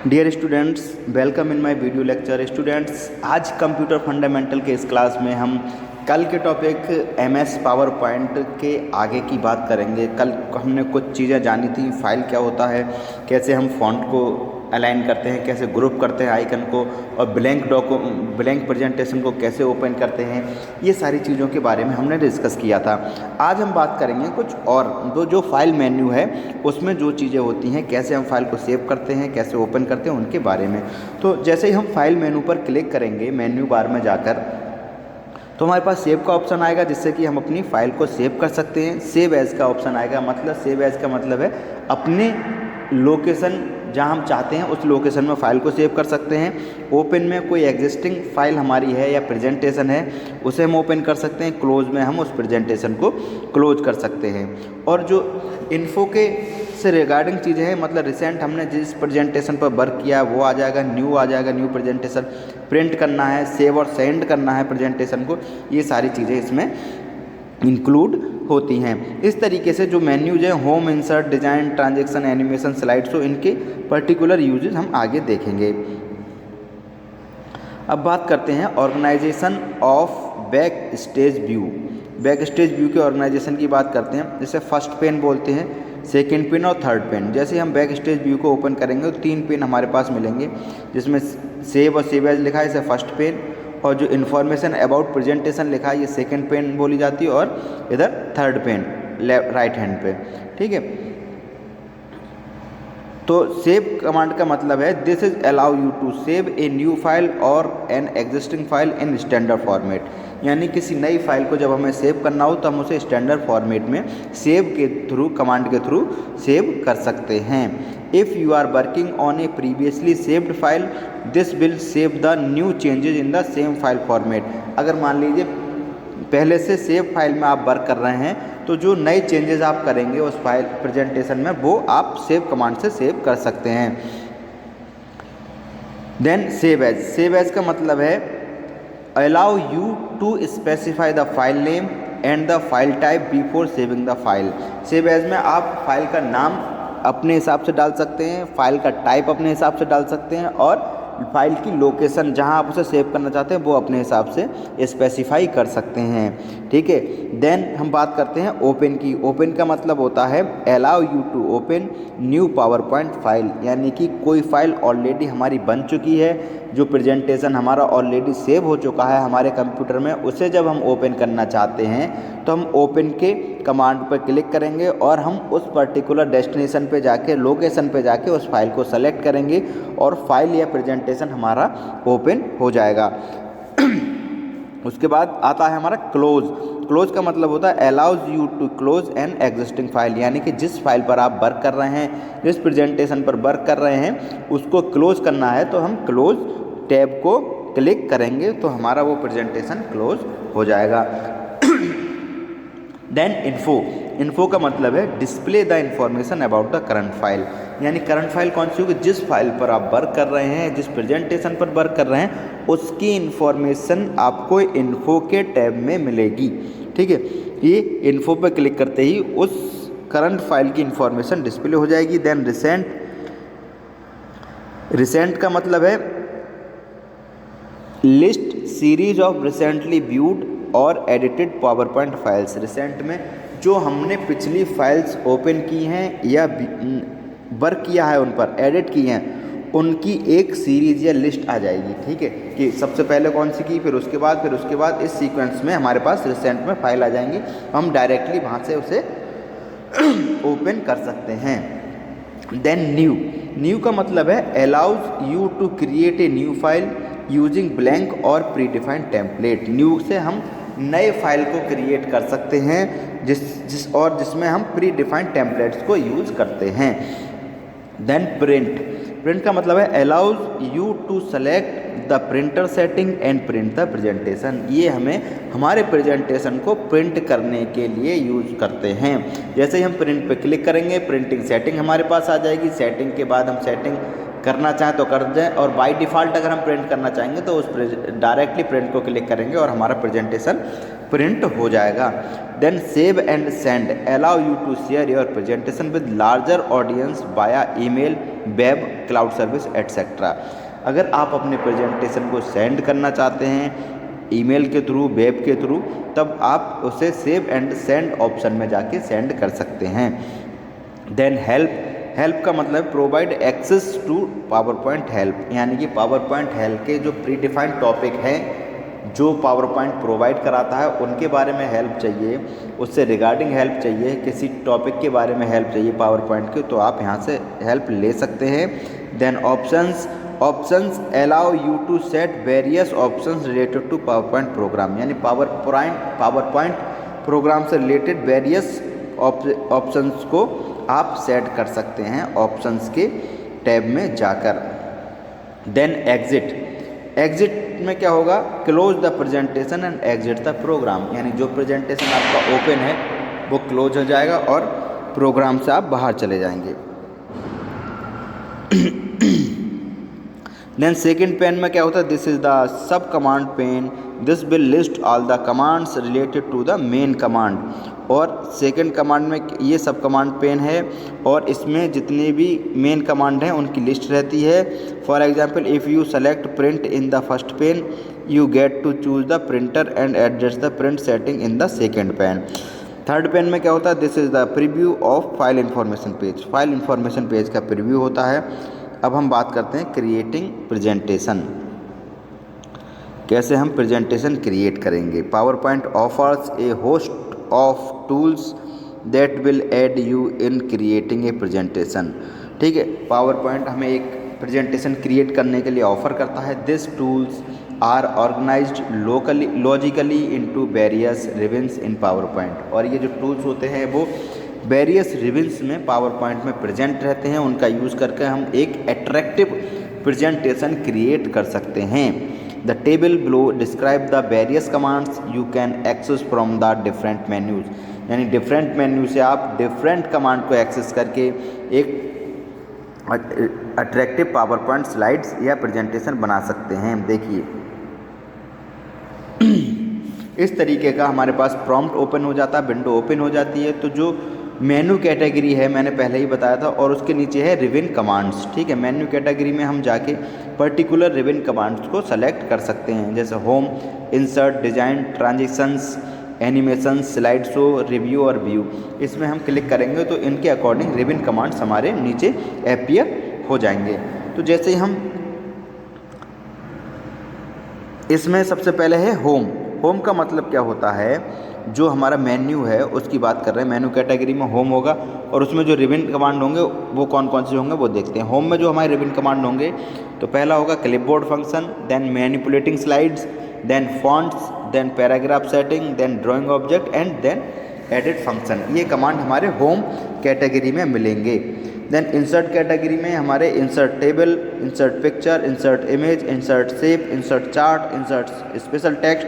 Dear students, welcome in my video lecture. Students, आज computer fundamental के इस class में हम कल के टॉपिक एमएस पावर पॉइंट के आगे की बात करेंगे। कल हमने कुछ चीज़ें जानी थी, फाइल क्या होता है, कैसे हम फॉन्ट को अलाइन करते हैं, कैसे ग्रुप करते हैं आइकन को, और ब्लैंक प्रेजेंटेशन को कैसे ओपन करते हैं, ये सारी चीज़ों के बारे में हमने डिस्कस किया था। आज हम बात करेंगे कुछ और जो फाइल मेन्यू है उसमें जो चीज़ें होती हैं, कैसे हम फाइल को सेव करते हैं, कैसे ओपन करते हैं, उनके बारे में। तो जैसे ही हम फाइल मेन्यू पर क्लिक करेंगे मेन्यू बार में जाकर, तो हमारे पास सेव का ऑप्शन आएगा, जिससे कि हम अपनी फाइल को सेव कर सकते हैं। सेव एज का ऑप्शन आएगा, मतलब सेव एज का मतलब है अपने लोकेशन जहाँ हम चाहते हैं उस लोकेशन में फ़ाइल को सेव कर सकते हैं। ओपन में कोई एग्जिस्टिंग फाइल हमारी है या प्रेजेंटेशन है उसे हम ओपन कर सकते हैं। क्लोज में हम उस प्रेजेंटेशन को क्लोज कर सकते हैं। और जो इन्फो के से रिगार्डिंग चीज़ें हैं, मतलब रिसेंट हमने जिस प्रेजेंटेशन पर वर्क किया वो आ जाएगा, न्यू आ जाएगा, न्यू प्रेजेंटेशन प्रिंट करना है, सेव और सेंड करना है प्रेजेंटेशन को, ये सारी चीज़ें इसमें इंक्लूड होती हैं। इस तरीके से जो मेन्यूज हैं, home, insert, design, transaction, animation, slide show, इनके पर्टिकुलर यूजेस हम आगे देखेंगे। अब बात करते हैं organisation of back stage view. Back stage view के ऑर्गेनाइजेशन की बात करते हैं, जिसे फर्स्ट पेन बोलते हैं, सेकेंड पेन और थर्ड पेन। जैसे हम बैक स्टेज व्यू को ओपन करेंगे तो 3 पेन हमारे पास मिलेंगे, जिसमें सेव और सेव एज लिखा है, इसे फर्स्ट पेन, और जो इन्फॉर्मेशन अबाउट प्रेजेंटेशन लिखा है ये सेकंड पेन बोली जाती है, और इधर थर्ड पेन राइट हैंड पे। ठीक है, तो सेव कमांड का मतलब है this is allow you to save a new file और an existing file in standard format. यानी किसी नई फाइल को जब हमें सेव करना हो तो हम उसे स्टैंडर्ड फॉर्मेट में सेव के थ्रू, कमांड के थ्रू सेव कर सकते हैं। If you are working on a previously saved file this will save the new changes in the same file format. अगर मान लीजिए पहले से सेव फाइल में आप वर्क कर रहे हैं तो जो नए चेंजेस आप करेंगे उस फाइल प्रेजेंटेशन में वो आप सेव कमांड से सेव कर सकते हैं। Then save as. Save as का मतलब है allow you to specify the file name and the file type before saving the file. Save as में आप फाइल का नाम अपने हिसाब से डाल सकते हैं, फाइल का टाइप अपने हिसाब से डाल सकते हैं, और फाइल की लोकेशन जहां आप उसे सेव करना चाहते हैं वो अपने हिसाब से स्पेसिफाई कर सकते हैं। ठीक है, देन हम बात करते हैं ओपन की। ओपन का मतलब होता है allow you to open new PowerPoint file. यानी कि कोई फाइल ऑलरेडी हमारी बन चुकी है, जो प्रेजेंटेशन हमारा ऑलरेडी सेव हो चुका है हमारे कंप्यूटर में, उसे जब हम ओपन करना चाहते हैं तो हम ओपन के कमांड पर क्लिक करेंगे और हम उस पर्टिकुलर डेस्टिनेशन पे जाके, लोकेशन पे जाके उस फाइल को सेलेक्ट करेंगे और फाइल या प्रेजेंटेशन हमारा ओपन हो जाएगा। उसके बाद आता है हमारा क्लोज। क्लोज का मतलब होता है allows you to close an existing file. यानी कि जिस फाइल पर आप वर्क कर रहे हैं, जिस प्रेजेंटेशन पर वर्क कर रहे हैं, उसको क्लोज करना है तो हम क्लोज टैब को क्लिक करेंगे तो हमारा वो प्रेजेंटेशन क्लोज हो जाएगा। Then info. इन्फो का मतलब है display the information about the current file. यानी करंट फाइल कौन सी होगी, जिस फाइल पर आप वर्क कर रहे हैं, जिस प्रेजेंटेशन पर वर्क कर रहे हैं, उसकी इंफॉर्मेशन आपको इन्फो के टैब में मिलेगी। ठीक है, ये इन्फो पर क्लिक करते ही उस करंट फाइल की इंफॉर्मेशन डिस्प्ले हो जाएगी। Then recent. रिसेंट का मतलब है list series of recently viewed और edited power point files. Recent में जो हमने पिछली फाइल्स ओपन की हैं या वर्क किया है, उन पर एडिट की हैं, उनकी एक सीरीज या लिस्ट आ जाएगी। ठीक है, कि सबसे पहले कौन सी की, फिर उसके बाद इस सीक्वेंस में हमारे पास रिसेंट में फाइल आ जाएंगी, हम डायरेक्टली वहाँ से उसे ओपन कर सकते हैं। Then new. न्यू का मतलब है allows you to create a new file using blank और प्री डिफाइंड टेम्पलेट। न्यू से हम नए फाइल को क्रिएट कर सकते हैं जिसमें हम प्री डिफाइंड टेम्पलेट्स को यूज़ करते हैं। Then print. प्रिंट का मतलब है allows you to select the printer setting and print the presentation. ये हमें हमारे प्रेजेंटेशन को प्रिंट करने के लिए यूज करते हैं। जैसे ही हम प्रिंट पे क्लिक करेंगे, प्रिंटिंग सेटिंग हमारे पास आ जाएगी। सेटिंग के बाद हम सेटिंग करना चाहें तो कर दें, और बाय डिफ़ॉल्ट अगर हम प्रिंट करना चाहेंगे तो उस डायरेक्टली प्रिंट को क्लिक करेंगे और हमारा प्रेजेंटेशन प्रिंट हो जाएगा। Then save and send allow you to share your presentation with larger audience via email, web, cloud service etcetera. अगर आप अपने प्रेजेंटेशन को सेंड करना चाहते हैं ईमेल के थ्रू, वेब के थ्रू, तब आप उसे सेव एंड सेंड ऑप्शन में जाके सेंड कर सकते हैं। देन हेल्प का मतलब provide access to PowerPoint help, यानी कि पावर पॉइंट हेल्प के जो प्री डिफाइंड टॉपिक हैं जो पावर पॉइंट प्रोवाइड कराता है उनके बारे में हेल्प चाहिए, उससे रिगार्डिंग हेल्प चाहिए, किसी टॉपिक के बारे में हेल्प चाहिए पावर पॉइंट की, तो आप यहाँ से हेल्प ले सकते हैं। Then options allow you to set various options related to PowerPoint program, यानी पावर पॉइंट प्रोग्राम से रिलेटेड वेरियस ऑप्शंस को आप सेट कर सकते हैं ऑप्शंस के टैब में जाकर। देन एग्जिट में क्या होगा, close the presentation and exit the program, यानी जो प्रेजेंटेशन आपका ओपन है वो क्लोज हो जाएगा और प्रोग्राम से आप बाहर चले जाएंगे। देन सेकेंड पेन में क्या होता है, this is the sub command pane, this will list all the commands related to the main command, और सेकेंड कमांड में ये सब कमांड पेन है और इसमें जितने भी मेन कमांड हैं उनकी लिस्ट रहती है। For example if you select print in the first pane you get to choose the printer and adjust the print setting in the second pane. Third pane में क्या होता है, this is the preview of file information page, file information page का preview होता है। अब हम बात करते हैं क्रिएटिंग प्रेजेंटेशन, कैसे हम प्रेजेंटेशन क्रिएट करेंगे। PowerPoint offers a host of tools that will aid you in creating a presentation. ठीक है, पावर पॉइंट हमें एक प्रेजेंटेशन क्रिएट करने के लिए ऑफ़र करता है। This tools are organised logically into various ribbons in PowerPoint, और ये जो टूल्स होते हैं वो वेरियस रिबन्स में पावर पॉइंट में प्रेजेंट रहते हैं, उनका यूज़ करके हम एक अट्रैक्टिव प्रेजेंटेशन क्रिएट कर सकते हैं। The table below describe the various commands you can access from the different menus, यानी डिफरेंट मेन्यू से आप डिफरेंट कमांड को एक्सेस करके एक अट्रैक्टिव पावर पॉइंट स्लाइड्स या प्रेजेंटेशन बना सकते हैं। देखिए इस तरीके का हमारे पास प्रॉम्प्ट ओपन हो जाता है, विंडो ओपन हो जाती है। तो जो मेन्यू कैटेगरी है मैंने पहले ही बताया था, और उसके नीचे है रिबन कमांड्स। ठीक है, मेन्यू कैटेगरी में हम जाके पर्टिकुलर रिबन कमांड्स को सेलेक्ट कर सकते हैं, जैसे home, insert, design, transitions, animation, slide show, review और व्यू। इसमें हम क्लिक करेंगे तो इनके अकॉर्डिंग रिबन कमांड्स हमारे नीचे अपीयर हो जाएंगे। तो जैसे हम इसमें सबसे पहले है होम का मतलब क्या होता है, जो हमारा मेन्यू है उसकी बात कर रहे हैं। मेन्यू कैटेगरी में होम होगा और उसमें जो रिबन कमांड होंगे वो कौन कौन से होंगे वो देखते हैं। होम में जो हमारे रिबन कमांड होंगे तो पहला होगा clipboard function, then manipulating slides, then fonts, then paragraph setting, then drawing object and then edit function. ये कमांड हमारे होम कैटेगरी में मिलेंगे। देन इंसर्ट कैटेगरी में हमारे insert table, insert picture, insert image, insert shape, insert chart, insert special text,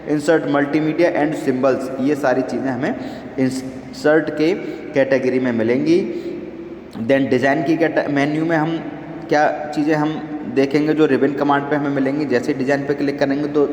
insert multimedia and symbols, ये सारी चीज़ें हमें इंसर्ट के कैटेगरी में मिलेंगी। देन डिज़ाइन की मेन्यू में हम क्या चीज़ें हम देखेंगे जो रिबन कमांड पे हमें मिलेंगी। जैसे डिज़ाइन पे क्लिक करेंगे तो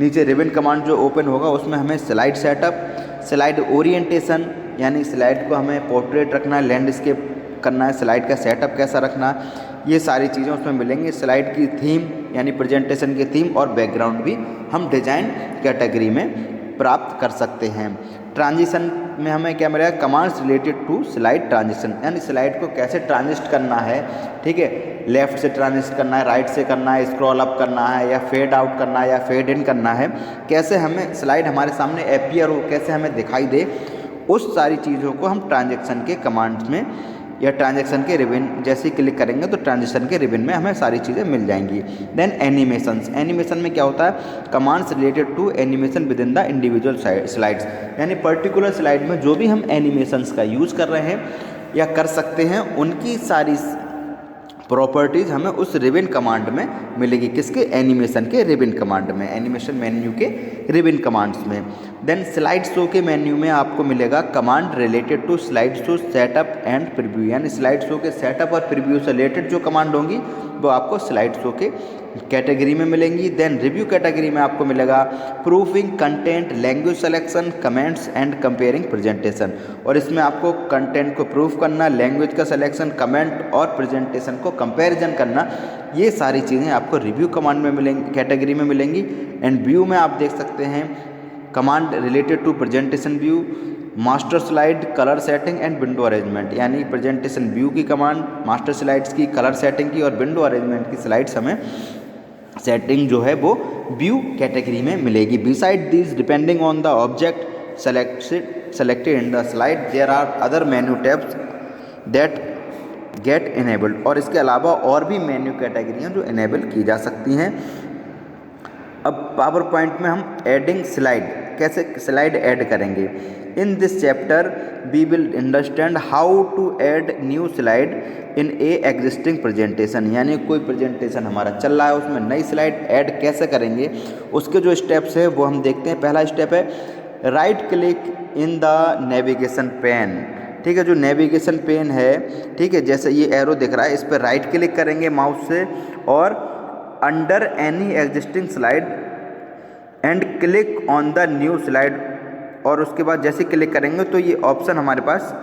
नीचे रिबन कमांड जो ओपन होगा उसमें हमें स्लाइड सेटअप, स्लाइड ओरिएंटेशन, यानी स्लाइड को हमें पोर्ट्रेट रखना है, लैंडस्केप करना है, स्लाइड का सेटअप कैसा रखना है, ये सारी चीज़ें उसमें मिलेंगी। स्लाइड की थीम यानी प्रेजेंटेशन की थीम और बैकग्राउंड भी हम डिज़ाइन कैटेगरी में प्राप्त कर सकते हैं। ट्रांजिशन में हमें क्या मिलेगा, commands related to slide transition, यानी स्लाइड को कैसे ट्रांजिस्ट करना है। ठीक है, लेफ़्ट से ट्रांजिस्ट करना है, राइट से करना है, स्क्रॉल अप करना है, या फेड आउट करना है, या फेड इन करना है, कैसे हमें स्लाइड हमारे सामने अपीयर हो, कैसे हमें दिखाई दे, उस सारी चीज़ों को हम ट्रांजेक्शन के कमांड्स में या ट्रांजेक्शन के रिबन जैसे क्लिक करेंगे तो ट्रांजेक्शन के रिबन में हमें सारी चीज़ें मिल जाएंगी। देन एनिमेशंस, एनिमेशन में क्या होता है, commands related to animation within the individual slides, यानी पर्टिकुलर स्लाइड में जो भी हम एनिमेशंस का यूज़ कर रहे हैं या कर सकते हैं उनकी सारी प्रॉपर्टीज़ हमें उस रिबन कमांड में मिलेगी, किसके, एनिमेशन के रिबन कमांड में, एनिमेशन मेन्यू के रिबन कमांड्स में। देन स्लाइड शो के मेन्यू में आपको मिलेगा command related to slide show setup and preview, यानी स्लाइड शो के सेटअप और प्रीव्यू से रिलेटेड जो कमांड होंगी वो आपको स्लाइड शो के कैटेगरी में मिलेंगी। देन रिव्यू कैटेगरी में आपको मिलेगा proofing content, language selection, comments and comparing presentation, और इसमें आपको कंटेंट को प्रूफ करना, लैंग्वेज का सिलेक्शन, कमेंट और प्रेजेंटेशन को कंपैरिजन करना, ये सारी चीज़ें आपको रिव्यू कमांड में मिलेंगी, कैटेगरी में मिलेंगी। एंड व्यू में आप देख सकते हैं command related to presentation view, master slide, colour setting and window arrangement, यानी प्रेजेंटेशन व्यू की कमांड, मास्टर स्लाइड्स की, कलर सेटिंग की और विंडो अरेंजमेंट की स्लाइड्स हमें सेटिंग जो है वो व्यू कैटेगरी में मिलेगी। Beside this depending on the object selected in the slide there are other menu tabs that get enabled, और इसके अलावा और भी मेन्यू कैटेगरियाँ जो इनेबल की जा सकती हैं। अब पावर पॉइंट में हम एडिंग स्लाइड, कैसे स्लाइड ऐड करेंगे। In this chapter we will understand how to add new slide in a existing presentation, यानी कोई प्रेजेंटेशन हमारा चल रहा है उसमें नई स्लाइड ऐड कैसे करेंगे, उसके जो स्टेप्स है वो हम देखते हैं। पहला स्टेप है right click in the navigation pane, ठीक है, जो नेविगेशन पेन है, ठीक है, जैसे ये एरो दिख रहा है इस पर राइट क्लिक करेंगे माउस से और under any existing slide and click on the new slide, और उसके बाद जैसे क्लिक करेंगे तो ये ऑप्शन हमारे पास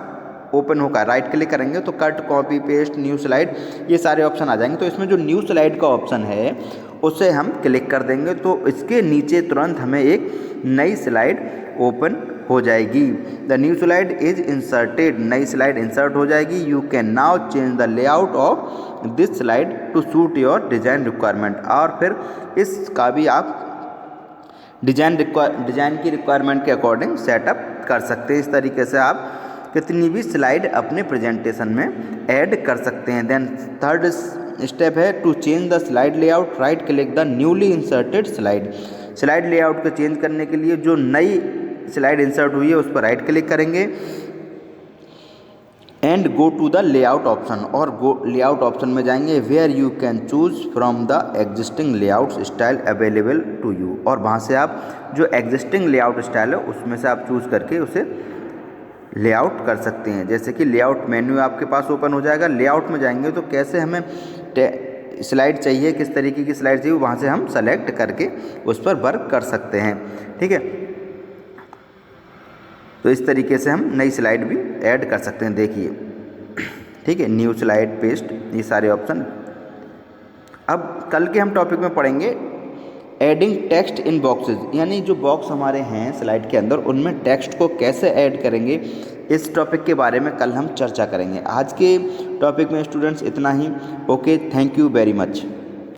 ओपन होगा। राइट क्लिक करेंगे तो cut, copy, paste, new slide, ये सारे ऑप्शन आ जाएंगे। तो इसमें जो न्यू स्लाइड का ऑप्शन है उसे हम क्लिक कर देंगे तो इसके नीचे तुरंत हमें एक नई स्लाइड ओपन हो जाएगी। The new slide is inserted, नई स्लाइड इंसर्ट हो जाएगी। You can now change the layout of this slide to suit your design requirement, और फिर इसका भी आप डिज़ाइन की रिक्वायरमेंट के अकॉर्डिंग सेटअप कर सकते हैं। इस तरीके से आप कितनी भी स्लाइड अपने प्रेजेंटेशन में ऐड कर सकते हैं। देन थर्ड स्टेप है to change the slide layout, right click the newly inserted slide, slide layout को चेंज करने के लिए जो नई स्लाइड इंसर्ट हुई है उस पर राइट क्लिक करेंगे and go to the layout option, और लेआउट ऑप्शन में जाएंगे where you can choose from the existing layout style available to you, और वहाँ से आप जो एग्जिस्टिंग लेआउट स्टाइल है उसमें से आप चूज़ करके उसे लेआउट कर सकते हैं। जैसे कि लेआउट मेन्यू आपके पास ओपन हो जाएगा। लेआउट में जाएंगे तो कैसे हमें स्लाइड चाहिए, किस तरीके की स्लाइड चाहिए, वहाँ से हम सेलेक्ट करके उस पर वर्क कर सकते हैं, ठीक है। तो इस तरीके से हम नई स्लाइड भी ऐड कर सकते हैं, देखिए, ठीक है, न्यू स्लाइड, पेस्ट, ये सारे ऑप्शन। अब कल के हम टॉपिक में पढ़ेंगे एडिंग टेक्स्ट इन बॉक्सेस, यानी जो बॉक्स हमारे हैं स्लाइड के अंदर उनमें टेक्स्ट को कैसे ऐड करेंगे, इस टॉपिक के बारे में कल हम चर्चा करेंगे। आज के टॉपिक में स्टूडेंट्स इतना ही। Okay, thank you very much.